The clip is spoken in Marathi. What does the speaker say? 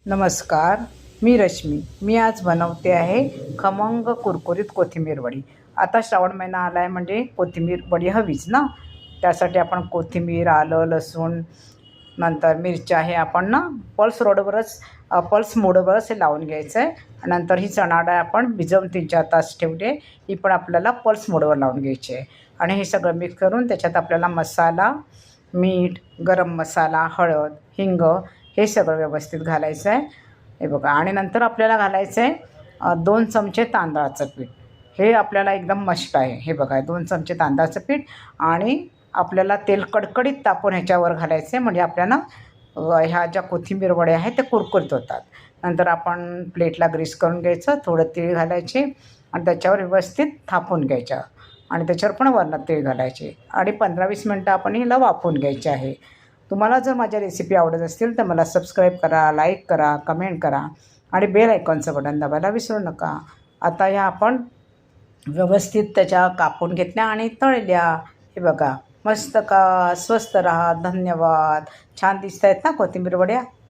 नमस्कार, मी रश्मी. मी आज बनवते आहे खमंग कुरकुरीत कोथिंबीर वडी. आता श्रावण महिना आला आहे म्हणजे कोथिंबीर वडी हवीच ना. त्यासाठी आपण कोथिंबीर, आलं, लसूण, नंतर मिरच्या हे आपण ना पल्स मोडवरच हे लावून घ्यायचं आहे. नंतर ही चणा डाळ आपण भिजवून 3-4 तास ठेवली आहे. ही पण आपल्याला पल्स मोडवर लावून घ्यायची आहे. आणि हे सगळं मिक्स करून त्याच्यात आपल्याला मसाला, मीठ, गरम मसाला, हळद, हिंग हे सगळं व्यवस्थित घालायचं आहे. हे बघा. आणि नंतर आपल्याला घालायचं आहे 2 चमचे तांदळाचं पीठ. हे आपल्याला एकदम मस्ट आहे. हे बघा, 2 चमचे तांदळाचं पीठ. आणि आपल्याला तेल कडकडीत तापून ह्याच्यावर घालायचं आहे, म्हणजे आपल्याला ह्या ज्या कोथिंबीर वड्या आहेत त्या कुरकुरीत होतात. नंतर आपण प्लेटला ग्रीस करून घ्यायचं, थोडं तीळ घालायचे आणि त्याच्यावर व्यवस्थित थापून घ्यायच्या. आणि त्याच्यावर पण वरनं तीळ घालायचे आणि 15-20 मिनटं आपण हिला वाफवून घ्यायचे आहे. तुम्हाला जर माझ्या रेसिपी आवडत असतील तर मला सबस्क्राईब करा, लाईक करा, कमेंट करा आणि बेल आयकॉनचं बटन दाबायला विसरू नका. आता ह्या आपण व्यवस्थित त्याच्या कापून घेतल्या आणि तळल्या. हे बघा, मस्त का स्वस्त राहा. धन्यवाद. छान दिसत आहेत ना कोथिंबीर वड्या.